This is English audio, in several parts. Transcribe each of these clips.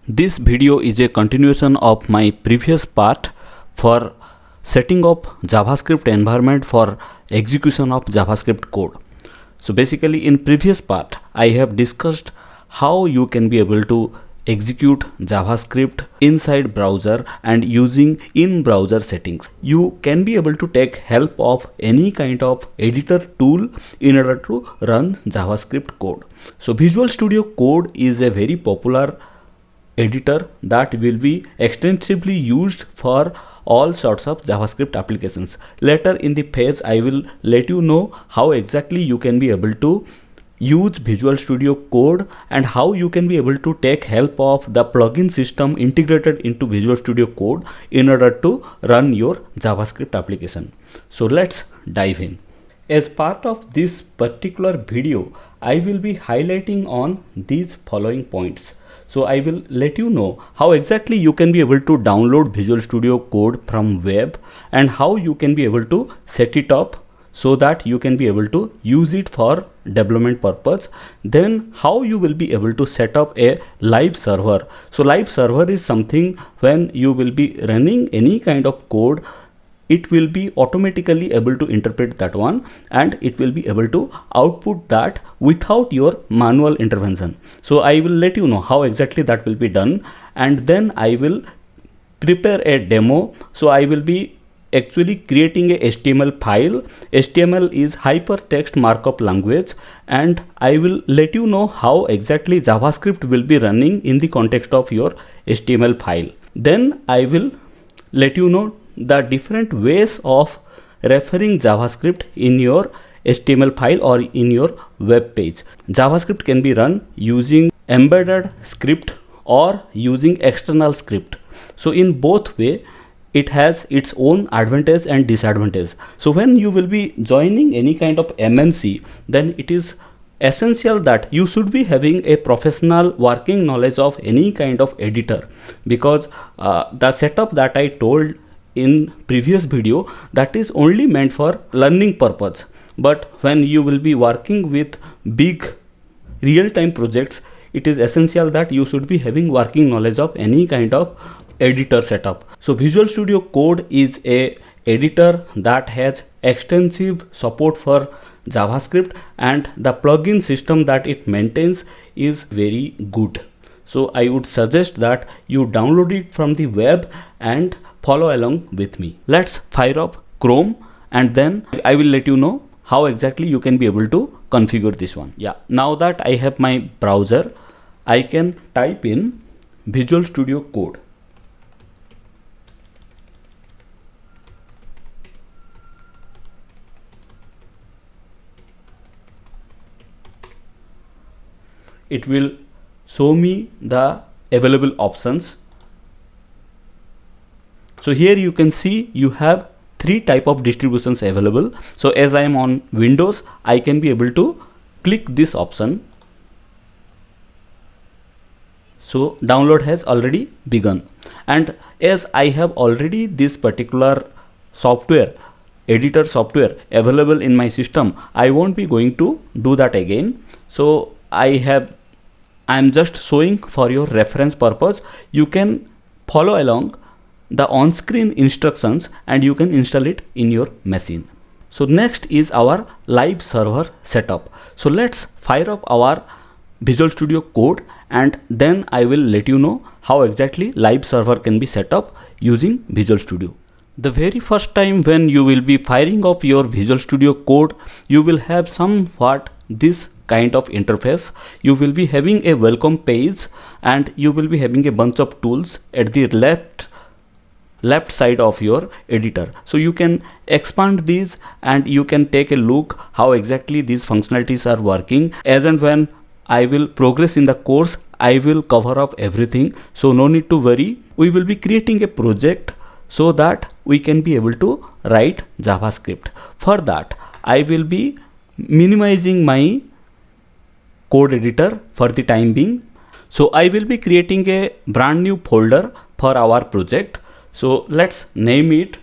This video is a continuation of my previous part for setting up JavaScript environment for execution of JavaScript code. So basically in previous part I have discussed how you can be able to execute JavaScript inside browser and using in-browser settings. You can be able to take help of any kind of editor tool in order to run JavaScript code. So Visual Studio Code is a very popular editor that will be extensively used for all sorts of JavaScript applications. Later in the page I will let you know how exactly you can be able to use Visual Studio Code and how you can be able to take help of the plugin system integrated into Visual Studio Code in order to run your JavaScript application. So let's dive in. As part of this particular video, I will be highlighting on these following points. So I will let you know how exactly you can be able to download Visual Studio Code from web and how you can be able to set it up so that you can be able to use it for development purpose. Then how you will be able to set up a live server. So live server is something when you will be running any kind of code, it will be automatically able to interpret that one and it will be able to output that without your manual intervention. So I will let you know how exactly that will be done, and then I will prepare a demo. So I will be actually creating a HTML file. HTML is hypertext markup language, and I will let you know how exactly JavaScript will be running in the context of your HTML file. Then I will let you know the different ways of referring JavaScript in your HTML file or in your web page. JavaScript can be run using embedded script or using external script. So in both way it has its own advantage and disadvantage. So when you will be joining any kind of MNC, then it is essential that you should be having a professional working knowledge of any kind of editor, because the setup that I told in previous video, that is only meant for learning purpose. But when you will be working with big real-time projects, it is essential that you should be having working knowledge of any kind of editor setup. So Visual Studio Code is a editor that has extensive support for JavaScript, and the plugin system that it maintains is very good. So I would suggest that you download it from the web and follow along with me. Let's fire up Chrome and then I will let you know how exactly you can be able to configure this one. Yeah, now that I have my browser, I can type in Visual Studio Code. It will show me the available options. So here you can see you have three type of distributions available. So as I am on Windows, I can be able to click this option. So download has already begun, and as I have already this particular software, editor software available in my system, I won't be going to do that again. So I am just showing for your reference purpose. You can follow along the on-screen instructions and you can install it in your machine. So next is our live server setup. So let's fire up our Visual Studio Code and then I will let you know how exactly live server can be set up using Visual Studio. The very first time when you will be firing up your Visual Studio Code, you will have somewhat this kind of interface. You will be having a welcome page and you will be having a bunch of tools at the left side of your editor. So you can expand these and you can take a look how exactly these functionalities are working. As and when I will progress in the course, I will cover up everything, so no need to worry. We will be creating a project so that we can be able to write JavaScript. For that I will be minimizing my code editor for the time being. So I will be creating a brand new folder for our project. So let's name it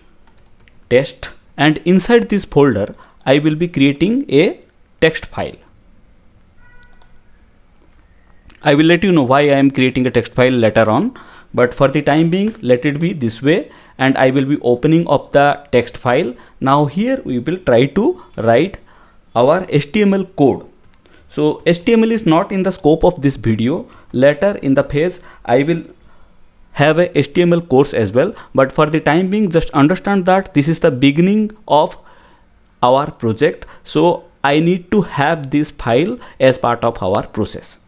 test, and inside this folder I will be creating a text file. I will let you know why I am creating a text file later on, but for the time being let it be this way, and I will be opening up the text file. Now here we will try to write our HTML code. So HTML is not in the scope of this video. Later in the phase I will have a HTML course as well, but for the time being just understand that this is the beginning of our project, so I need to have this file as part of our process.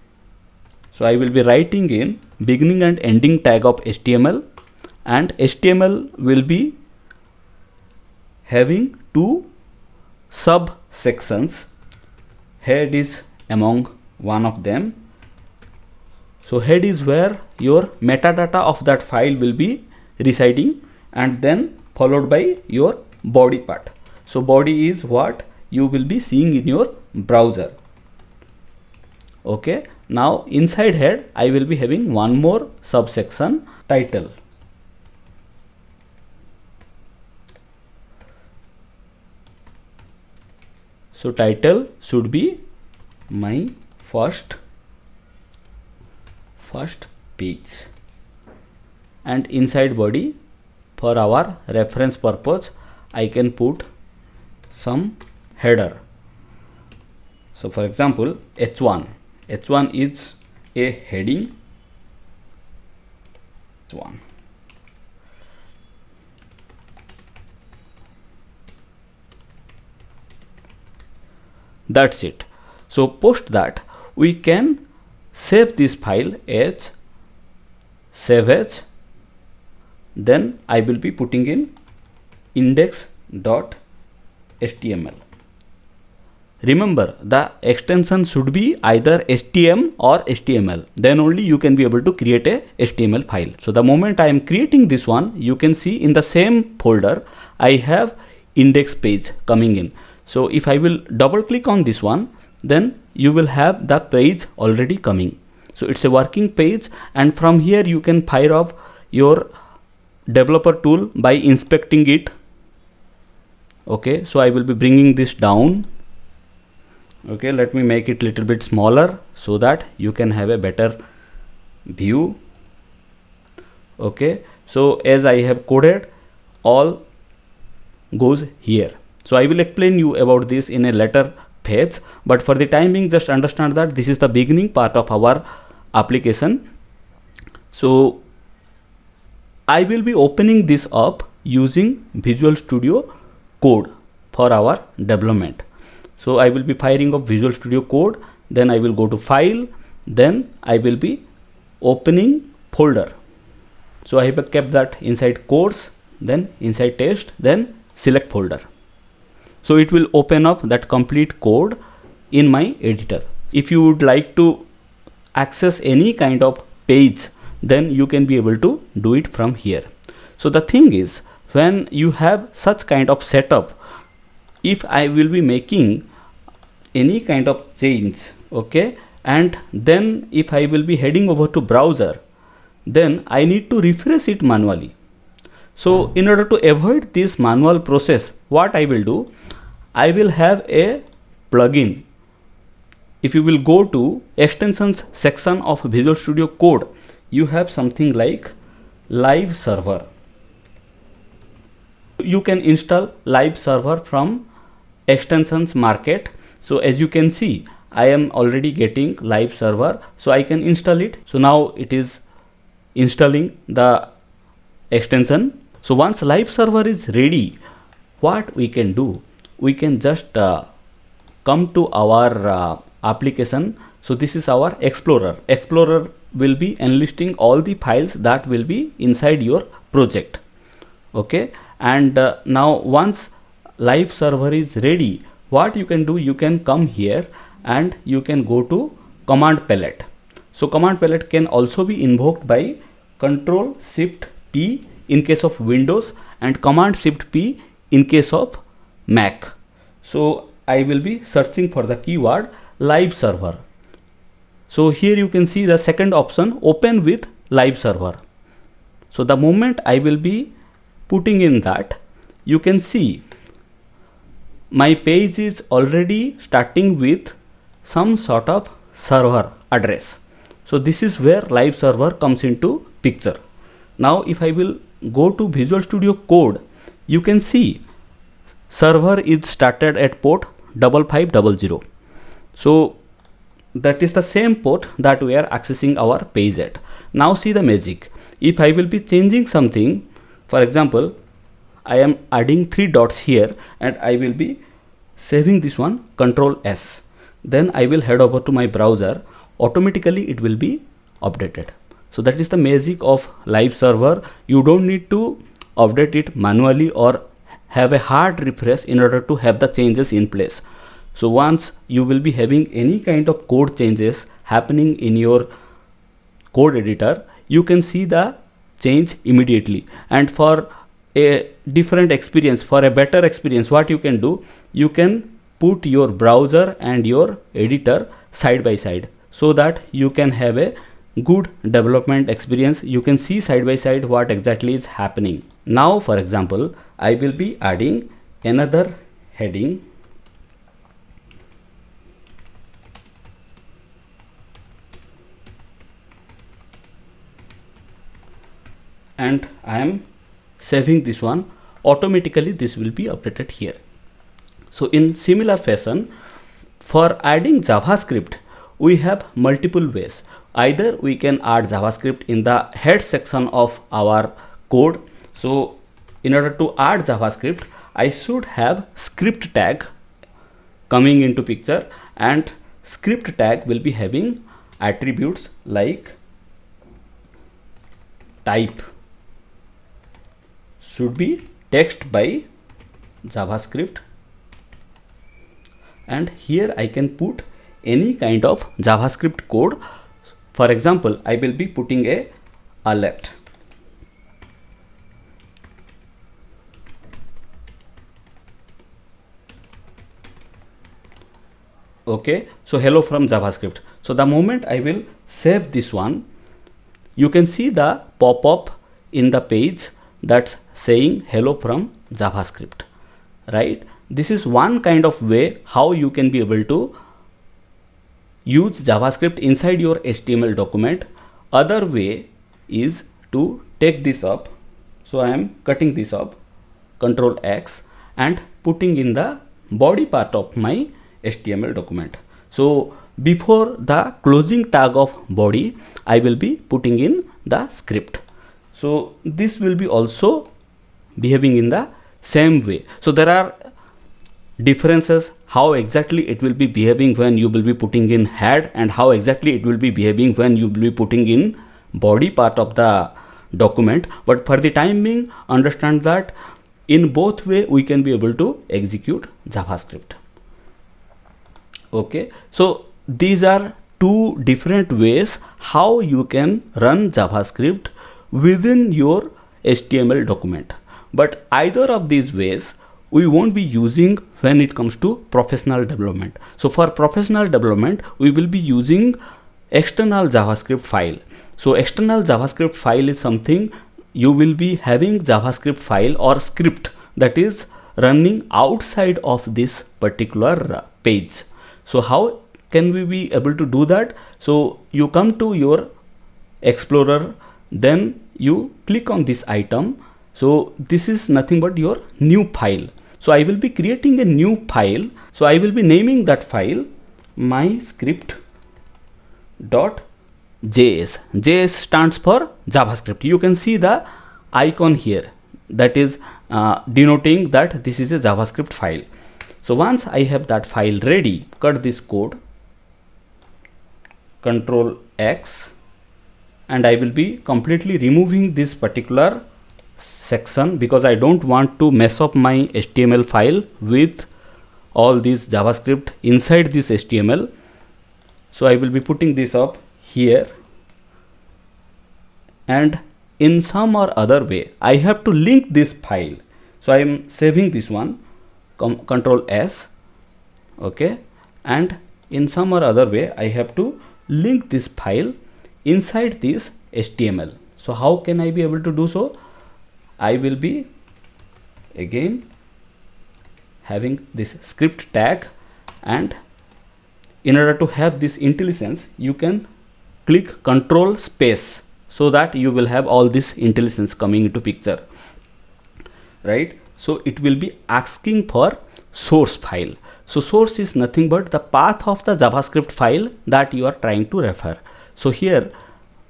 So I will be writing in beginning and ending tag of HTML, and HTML will be having two subsections. Head is among one of them. So head is where your metadata of that file will be residing, and then followed by your body part. So body is what you will be seeing in your browser. Okay, now inside head I will be having one more subsection, title. So title should be my first page, and inside body, for our reference purpose, I can put some header. So for example, h1 is a heading. H1. That's it. So post that we can save this file as save as, then I will be putting in index.html. Remember, the extension should be either htm or html, then only you can be able to create a html file. So the moment I am creating this one, you can see in the same folder I have index page coming in. So if I will double click on this one, then you will have the page already coming. So it's a working page, and from here you can fire up your developer tool by inspecting it. Okay, so I will be bringing this down. Okay, let me make it little bit smaller so that you can have a better view. Okay, so as I have coded, all goes here. So I will explain you about this in a later phase, but for the time being just understand that this is the beginning part of our application. So I will be opening this up using Visual Studio Code for our development. So I will be firing up Visual Studio Code, then I will go to file, then I will be opening folder. So I have kept that inside course, then inside test, then select folder. So it will open up that complete code in my editor. If you would like to access any kind of page, then you can be able to do it from here. So the thing is, when you have such kind of setup, if I will be making any kind of change, okay, and then if I will be heading over to browser, then I need to refresh it manually. So in order to avoid this manual process, what I will do, I will have a plugin. If you will go to extensions section of Visual Studio Code, you have something like live server. You can install live server from extensions market. So as you can see, I am already getting live server, so I can install it. So now it is installing the extension. So once live server is ready, what we can do, we can just come to our application. So this is our Explorer. Explorer will be enlisting all the files that will be inside your project. Okay, and now once live server is ready, what you can do, you can come here and you can go to command palette. So command palette can also be invoked by Control Shift P in case of Windows and Command Shift P in case of Mac. So I will be searching for the keyword live server. So here you can see the second option, open with live server. So the moment I will be putting in that, you can see my page is already starting with some sort of server address. So this is where live server comes into picture. Now if I will go to Visual Studio Code, you can see server is started at port 5500. So that is the same port that we are accessing our page at. Now see the magic. If I will be changing something, for example, I am adding 3 dots here and I will be saving this one, Control S. Then I will head over to my browser. Automatically it will be updated. So that is the magic of live server. You don't need to update it manually or have a hard refresh in order to have the changes in place. So once you will be having any kind of code changes happening in your code editor, you can see the change immediately. And for a different experience, for a better experience, what you can do, you can put your browser and your editor side by side so that you can have a good development experience. You can see side by side what exactly is happening. Now for example, I will be adding another heading, and I am saving this one. Automatically this will be updated here. So in similar fashion, for adding JavaScript, we have multiple ways. Either we can add JavaScript in the head section of our code. So in order to add JavaScript, I should have script tag coming into picture, and script tag will be having attributes like type should be text by JavaScript, and here I can put any kind of JavaScript code. For example, I will be putting a alert. Okay, so hello from JavaScript. So the moment I will save this one, you can see the pop-up in the page that's saying hello from JavaScript, right? This is one kind of way how you can be able to use JavaScript inside your HTML document. Other way is to take this up. So I am cutting this up, Control X, and putting in the body part of my HTML document. So before the closing tag of body, I will be putting in the script. So this will be also behaving in the same way. So there are differences how exactly it will be behaving when you will be putting in head, and how exactly it will be behaving when you will be putting in body part of the document. But for the time being, understand that in both way we can be able to execute JavaScript. Okay, so these are two different ways how you can run JavaScript within your HTML document. But either of these ways we won't be using when it comes to professional development. So for professional development, we will be using external JavaScript file. So external JavaScript file is something you will be having JavaScript file or script that is running outside of this particular page. So how can we be able to do that? So you come to your Explorer, then you click on this item. So this is nothing but your new file. So I will be creating a new file. So I will be naming that file myscript.js. JS stands for JavaScript. You can see the icon here that is denoting that this is a JavaScript file. So once I have that file ready, cut this code, Control X, and I will be completely removing this particular section because I don't want to mess up my HTML file with all this JavaScript inside this HTML. So I will be putting this up here, and in some or other way I have to link this file. So I am saving this one, Control S, okay, and in some or other way I have to link this file inside this HTML. So how can I be able to do so? I will be again having this script tag, and in order to have this intelligence, you can click Control space, so that you will have all this intelligence coming into picture, right? So it will be asking for source file. So source is nothing but the path of the JavaScript file that you are trying to refer. So here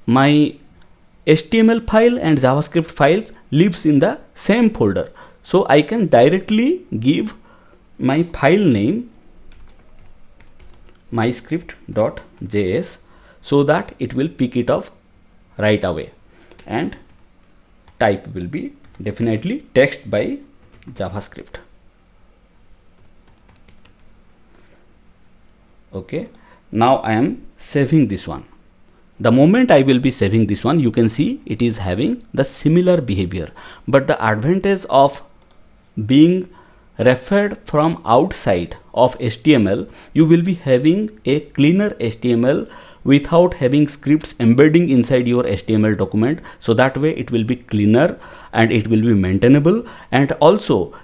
my HTML file and JavaScript files lives in the same folder. So I can directly give my file name myscript.js, so that it will pick it up right away, and type will be definitely text by JavaScript. Okay, now I am saving this one. The moment I will be saving this one, you can see it is having the similar behavior, but the advantage of being referred from outside of HTML, you will be having a cleaner HTML without having scripts embedding inside your HTML document. So that way it will be cleaner and it will be maintainable. And also,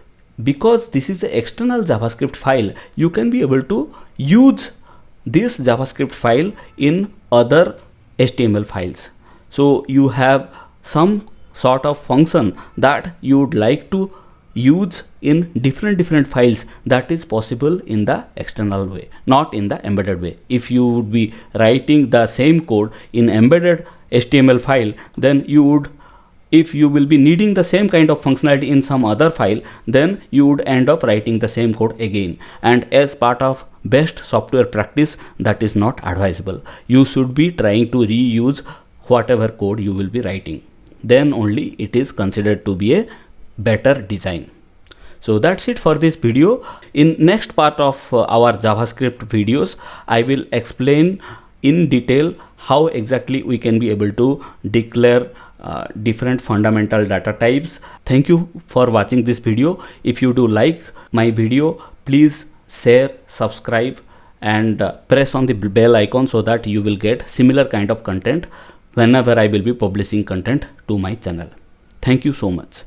because this is an external JavaScript file, you can be able to use this JavaScript file in other HTML files. So you have some sort of function that you would like to use in different files, that is possible in the external way, not in the embedded way. If you would be writing the same code in embedded HTML file, then you would, if you will be needing the same kind of functionality in some other file, then you would end up writing the same code again, and as part of best software practice, that is not advisable. You should be trying to reuse whatever code you will be writing, then only it is considered to be a better design. So that's it for this video. In next part of our JavaScript videos, I will explain in detail how exactly we can be able to declare different fundamental data types. Thank you for watching this video. If you do like my video, please share, subscribe, and press on the bell icon, so that you will get similar kind of content whenever I will be publishing content to my channel. Thank you so much.